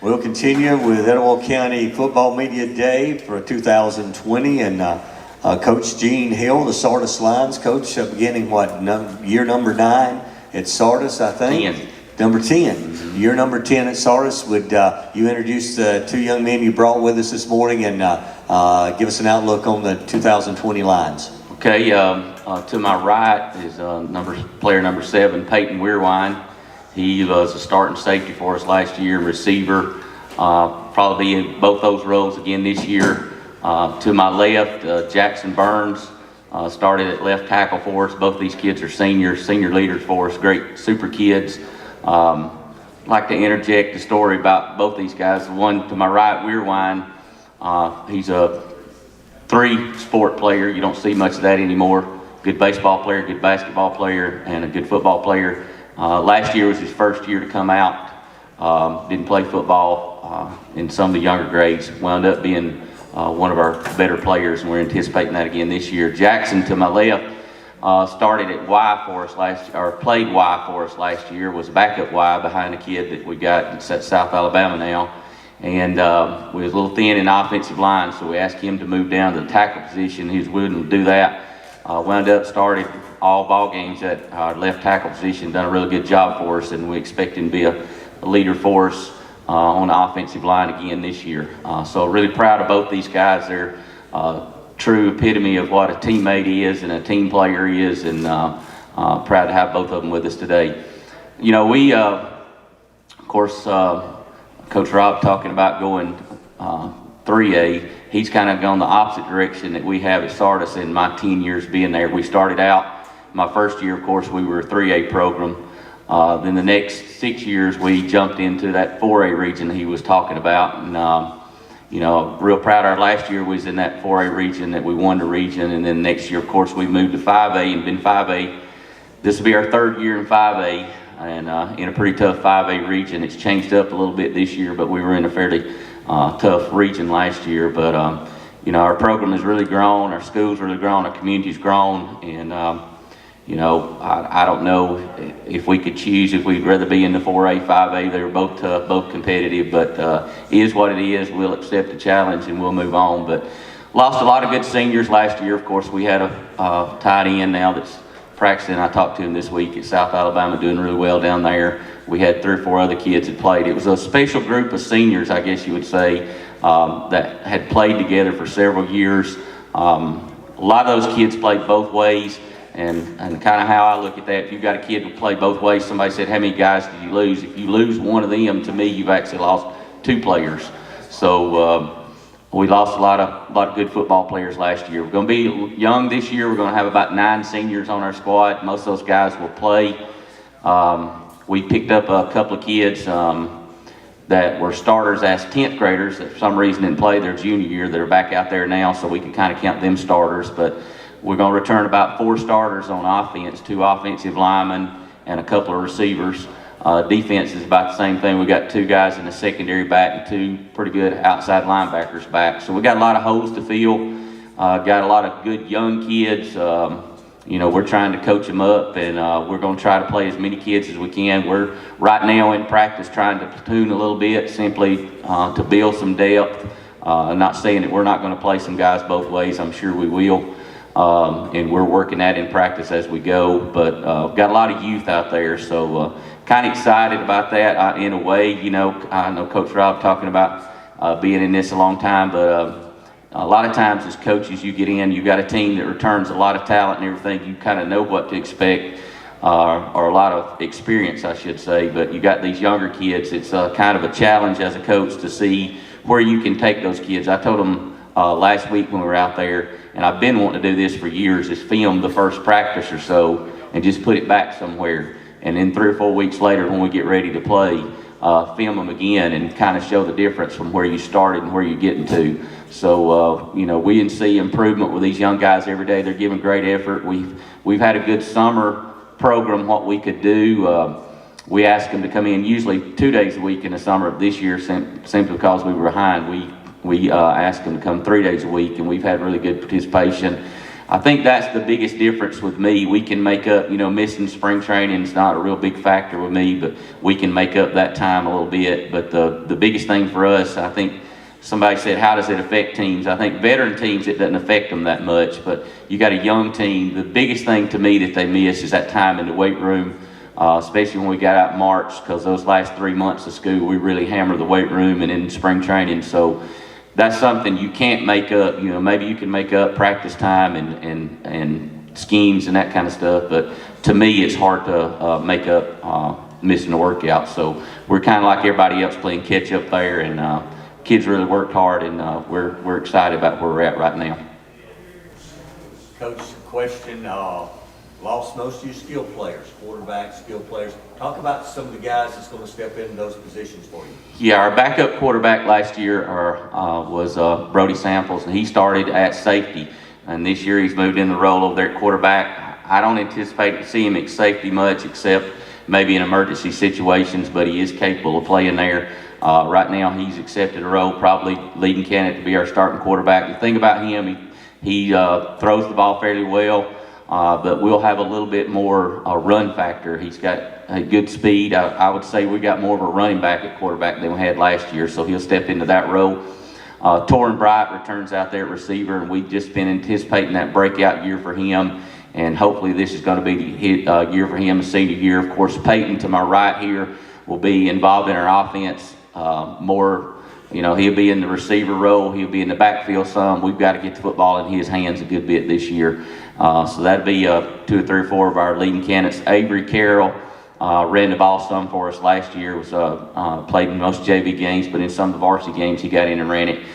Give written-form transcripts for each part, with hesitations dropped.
We'll continue with Etowah County Football Media Day for 2020, and Coach Gene Hill, the Sardis Lions coach, beginning year number 9 at Sardis, I think. 10. Number 10. Year number 10 at Sardis. Would you introduce the 2 young men you brought with us this morning and give us an outlook on the 2020 Lions? Okay, to my right is player number 7, Peyton Weirwine. He was a starting safety for us last year, receiver. Probably be in both those roles again this year. To my left, Jackson Burns started at left tackle for us. Both of these kids are senior leaders for us, great super kids. I'd like to interject a story about both these guys. The one to my right, Weirwine, he's a 3-sport player. You don't see much of that anymore. Good baseball player, good basketball player, and a good football player. Last year was his first year to come out. Didn't play football in some of the younger grades. Wound up being one of our better players, and we're anticipating that again this year. Jackson to my left started at Y for us played Y for us last year. Was backup Y behind a kid that we got at South Alabama now. And we was a little thin in offensive line, so we asked him to move down to the tackle position. He was willing to do that. Wound up started all ball games at our left tackle position, done a really good job for us, and we expect him to be a leader for us on the offensive line again this year. So really proud of both these guys. They're true epitome of what a teammate is and a team player is, and proud to have both of them with us today. You know, we, of course, Coach Rob talking about going 3A. He's kind of gone the opposite direction that we have at Sardis in my 10 years being there. We started out, my first year, of course, we were a 3A program. Then the next 6 years, we jumped into that 4A region he was talking about. And, you know, real proud our last year was in that 4A region, that we won the region. And then next year, of course, we moved to 5A and been 5A. This will be our 3rd year in 5A, and in a pretty tough 5A region. It's changed up a little bit this year, but we were in a fairly tough region last year. But, you know, our program has really grown, our school's really grown, our community's grown, and, you know, I don't know if we could choose, if we'd rather be in the 4A, 5A. They were both tough, both competitive, but it is what it is. We'll accept the challenge and we'll move on. But lost a lot of good seniors last year. Of course, we had a tight end now that's practicing. I talked to him this week at South Alabama, doing really well down there. We had 3 or 4 other kids that played. It was a special group of seniors, I guess you would say, that had played together for several years. A lot of those kids played both ways. And kind of how I look at that, if you've got a kid who played both ways, somebody said, how many guys did you lose? If you lose one of them, to me, you've actually lost 2 players. So we lost a lot of good football players last year. We're going to be young this year. We're going to have about 9 seniors on our squad. Most of those guys will play. We picked up a couple of kids that were starters as 10th graders that for some reason didn't play their junior year that are back out there now, so we can kind of count them starters. But we're going to return about 4 starters on offense, 2 offensive linemen, and a couple of receivers. Defense is about the same thing. We got 2 guys in the secondary back and 2 pretty good outside linebackers back. So we got a lot of holes to fill. Got a lot of good young kids. You know, we're trying to coach them up, and we're going to try to play as many kids as we can. We're right now in practice trying to platoon a little bit, simply to build some depth. Not saying that we're not going to play some guys both ways. I'm sure we will. And we're working that in practice as we go, but got a lot of youth out there, so kind of excited about that in a way. You know, I know Coach Rob talking about being in this a long time, but a lot of times as coaches, you get in, you got a team that returns a lot of talent and everything. You kind of know what to expect, or a lot of experience, I should say, but you got these younger kids. It's kind of a challenge as a coach to see where you can take those kids. I told them last week when we were out there, and I've been wanting to do this for years, is film the first practice or so and just put it back somewhere. And then 3 or 4 weeks later when we get ready to play, film them again and kind of show the difference from where you started and where you're getting to. So, you know, we can see improvement with these young guys every day. They're giving great effort. We've had a good summer program, what we could do. We asked them to come in usually 2 days a week in the summer. Of this year, simply because we were behind, we asked them to come 3 days a week, and we've had really good participation. I think that's the biggest difference with me. We can make up, missing spring training is not a real big factor with me, but we can make up that time a little bit. But the biggest thing for us, I think somebody said, how does it affect teams? I think veteran teams, it doesn't affect them that much, but you got a young team. The biggest thing to me that they miss is that time in the weight room, especially when we got out in March, because those last 3 months of school, we really hammered the weight room and in spring training. So that's something you can't make up. Maybe you can make up practice time and schemes and that kind of stuff, but to me, it's hard to make up missing a workout. So we're kind of like everybody else playing catch up there, and kids really worked hard, and we're excited about where we're at right now. Coach, question, lost most of your skill players, quarterback, skill players. Talk about some of the guys that's going to step into those positions for you. Yeah, our backup quarterback last year was Brody Samples, and he started at safety. And this year he's moved in the role over there at quarterback. I don't anticipate to see him at safety much, except maybe in emergency situations, but he is capable of playing there. Right now he's accepted a role, probably leading candidate to be our starting quarterback. The thing about him, he throws the ball fairly well. But we'll have a little bit more run factor. He's got a good speed. I would say we got more of a running back at quarterback than we had last year, so he'll step into that role. Torrin Bright returns out there at receiver, and we've just been anticipating that breakout year for him, and hopefully this is going to be the year for him, a senior year. Of course, Peyton to my right here will be involved in our offense more. He'll be in the receiver role. He'll be in the backfield some. We've got to get the football in his hands a good bit this year. So that'd be 2 or 3 or 4 of our leading candidates. Avery Carroll ran the ball some for us last year. Played in most JV games, but in some of the varsity games he got in and ran it.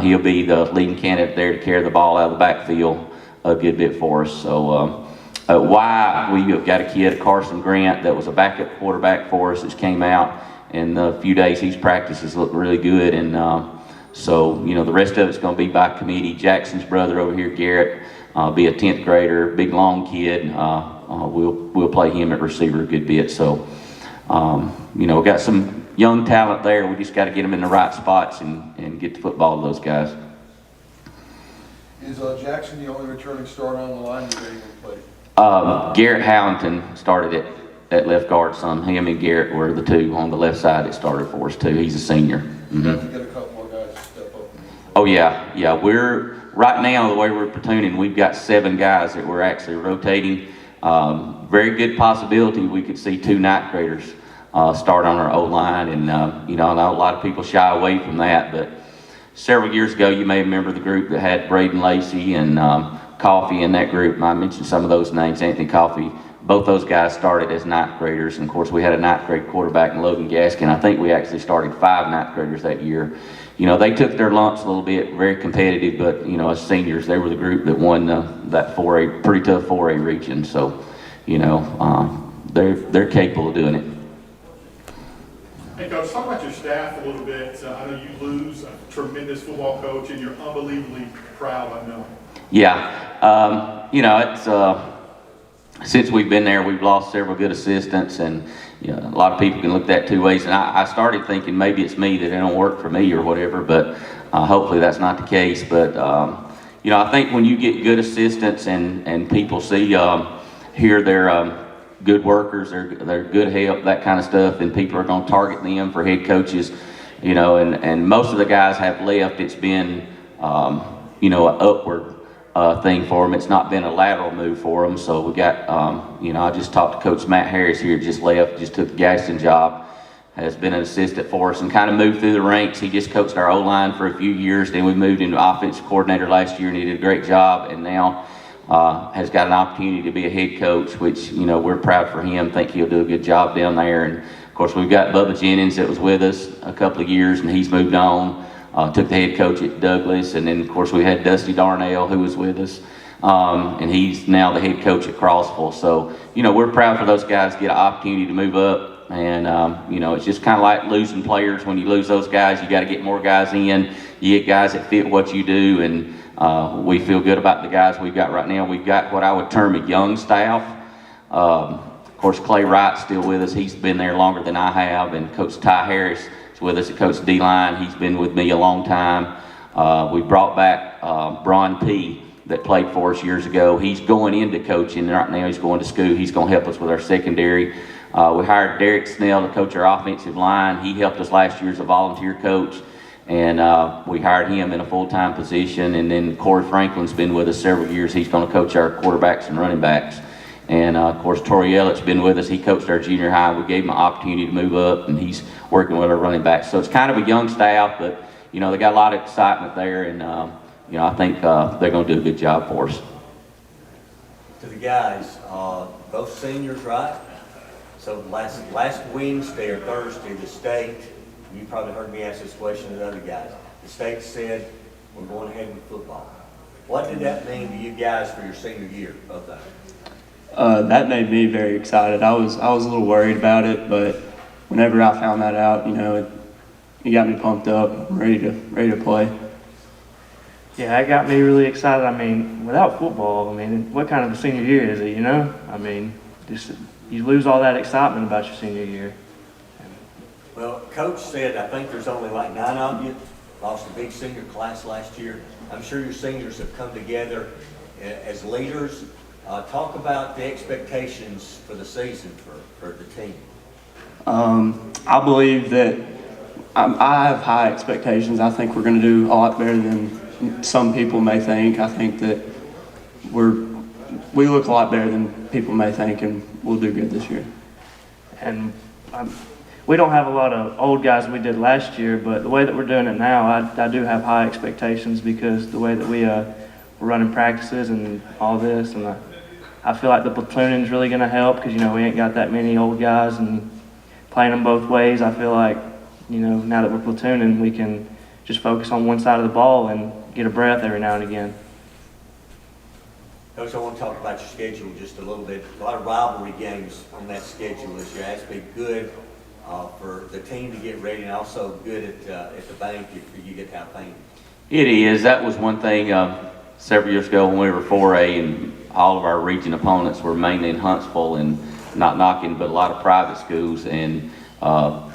He'll be the leading candidate there to carry the ball out of the backfield a good bit for us. So why we've got a kid, Carson Grant, that was a backup quarterback for us, that came out. In the few days he's practiced has looked really good, and so the rest of it's going to be by committee. Jackson's brother over here, Garrett, be a 10th grader, big long kid. We'll play him at receiver a good bit. So we got some young talent there. We just got to get them in the right spots and get the football to those guys. Is Jackson the only returning starter on the line you're ready to play? Garrett Howington started it at left guard some. Him and Garrett were the two on the left side that started for us too. He's a senior. You have to get a couple more guys to step up. Oh yeah. We're right now, the way we're platooning, we've got 7 guys that we're actually rotating. Very good possibility we could see 2 ninth graders start on our O-line, and I know a lot of people shy away from that, but several years ago you may remember the group that had Braden Lacey and Coffee in that group. I mentioned some of those names. Anthony Coffee. Both those guys started as ninth graders, and of course we had a ninth grade quarterback in Logan Gaskin. I think we actually started 5 ninth graders that year. They took their lumps a little bit, very competitive, but as seniors, they were the group that won that 4A, pretty tough 4A region. So, they're capable of doing it. Hey, Coach, talk about your staff a little bit. I know you lose a tremendous football coach, and you're unbelievably proud, I know. Yeah, it's. Since we've been there, we've lost several good assistants, and a lot of people can look at that 2 ways. And I started thinking maybe it's me, that they don't work for me or whatever, but hopefully that's not the case. But I think when you get good assistants and people hear they're good workers, they're good help, that kind of stuff, and people are going to target them for head coaches. And most of the guys have left. It's been an upward thing for them. It's not been a lateral move for them. So we got, I just talked to Coach Matt Harris here, just left, just took the Gaston job, has been an assistant for us and kind of moved through the ranks. He just coached our O-line for a few years. Then we moved into offensive coordinator last year, and he did a great job, and now has got an opportunity to be a head coach, which, we're proud for him. Think he'll do a good job down there. And of course, we've got Bubba Jennings that was with us a couple of years, and he's moved on. Took the head coach at Douglas, and then of course we had Dusty Darnell who was with us, and he's now the head coach at Crossville. So we're proud for those guys to get an opportunity to move up, and it's just kind of like losing players. When you lose those guys, you got to get more guys in. You get guys that fit what you do, and we feel good about the guys we've got right now. We've got what I would term a young staff. Of course, Clay Wright's still with us. He's been there longer than I have, and Coach Ty Harris with us at Coach D-Line. He's been with me a long time. We brought back Bron P. that played for us years ago. He's going into coaching right now. He's going to school. He's going to help us with our secondary. We hired Derek Snell to coach our offensive line. He helped us last year as a volunteer coach, and we hired him in a full-time position. And then Corey Franklin's been with us several years. He's going to coach our quarterbacks and running backs. And of course, Tori Ellitt's been with us. He coached our junior high. We gave him an opportunity to move up, and he's working with our running backs. So it's kind of a young staff, but they got a lot of excitement there, and I think they're going to do a good job for us. To the guys, both seniors, right? So last Wednesday or Thursday, the state, you probably heard me ask this question to the other guys. The state said, we're going ahead with football. What did that mean to you guys for your senior year, both of you? That made me very excited. I was a little worried about it, but whenever I found that out, it got me pumped up, ready to play. Yeah, it got me really excited. I mean, without football, what kind of a senior year is it, just you lose all that excitement about your senior year. Well, Coach said, I think there's only like 9 of you, lost a big senior class last year. I'm sure your seniors have come together as leaders. Talk about the expectations for the season for the team. I believe that I have high expectations. I think we're going to do a lot better than some people may think. I think that we look a lot better than people may think, and we'll do good this year. And we don't have a lot of old guys we did last year, but the way that we're doing it now, I do have high expectations because the way that we're running practices and all this, and I feel like the platooning is really going to help because, we ain't got that many old guys, and playing them both ways, I feel like, now that we're platooning, we can just focus on one side of the ball and get a breath every now and again. Coach, I want to talk about your schedule just a little bit. A lot of rivalry games on that schedule this year. That's been good for the team to get ready, and also good at the bank if you get to have pain. It is. That was one thing several years ago when we were 4A, and all of our region opponents were mainly in Huntsville, and not knocking, but a lot of private schools, and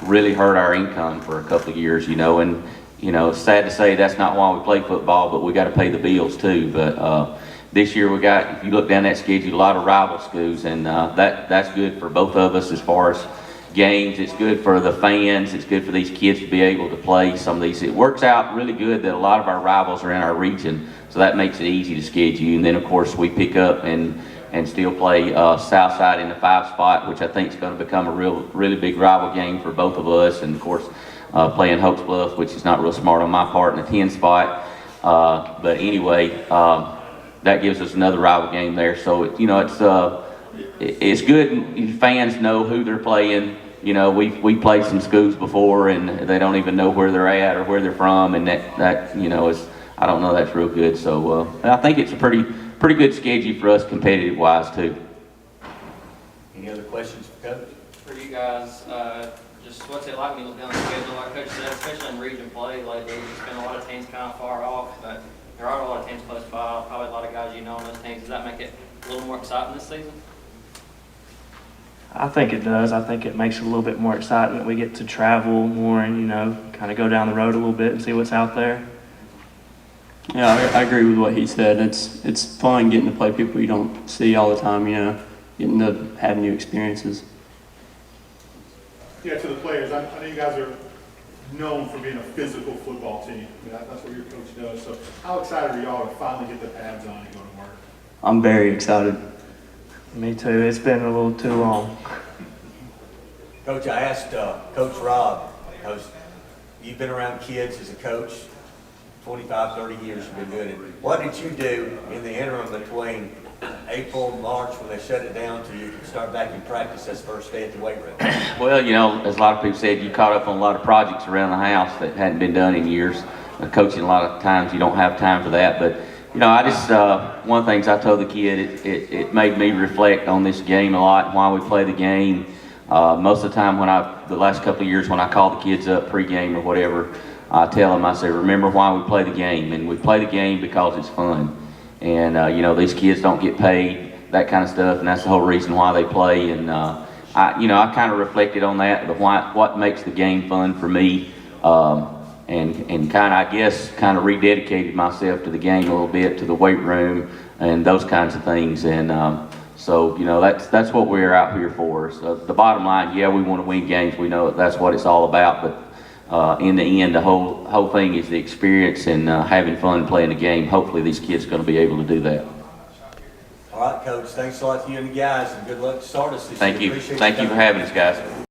really hurt our income for a couple of years, and it's sad to say that's not why we play football, but we got to pay the bills too. But this year we got, if you look down that schedule, a lot of rival schools, and that's good for both of us as far as games. It's good for the fans. It's good for these kids to be able to play some of these. It works out really good that a lot of our rivals are in our region, so that makes it easy to schedule. And then of course we pick up and still play Southside in the 5 spot, which I think is going to become a really big rival game for both of us. And of course playing Hope's Bluff, which is not real smart on my part, in the 10 spot. But anyway, that gives us another rival game there. So it's good, and fans know who they're playing. We played some schools before, and they don't even know where they're at or where they're from, and that is, I don't know, that's real good. So I think it's a pretty good schedule for us competitive wise too. Any other questions for Coach? For you guys, just what's it like when you look down the schedule, like Coach said, especially in region play lately? There's been a lot of teams kind of far off, but there are a lot of teams close by, probably a lot of guys on those teams. Does that make it a little more exciting this season? I think it does. I think it makes it a little bit more exciting that we get to travel more and, kind of go down the road a little bit and see what's out there. Yeah, I agree with what he said. It's fun getting to play people you don't see all the time, getting to have new experiences. Yeah, to the players, I know you guys are known for being a physical football team. That's what your coach does. So how excited are y'all to finally get the pads on and go to work? I'm very excited. Me too. It's been a little too long. Coach, I asked Coach Rob, because you've been around kids as a coach, 25, 30 years you've been doing it. What did you do in the interim between April and March when they shut it down till you could start back in practice as first day at the weight room? Well, as a lot of people said, you caught up on a lot of projects around the house that hadn't been done in years. Coaching, a lot of times you don't have time for that, but I just, one of the things I told the kid, it made me reflect on this game a lot and why we play the game. Most of the time the last couple of years when I call the kids up pregame or whatever, I tell them, I say, remember why we play the game. And we play the game because it's fun. And, these kids don't get paid, that kind of stuff, and that's the whole reason why they play. And, I kind of reflected on that, what makes the game fun for me. and kind of, I guess, kind of rededicated myself to the game a little bit, to the weight room and those kinds of things. And so, you know, that's what we're out here for. So the bottom line, yeah, we want to win games. We know that's what it's all about. But in the end, the whole thing is the experience and having fun playing the game. Hopefully, these kids are going to be able to do that. All right, Coach, thanks a lot to you and the guys, and good luck to Sardis this year. Thank you. Appreciate Thank you for coming. having us, guys.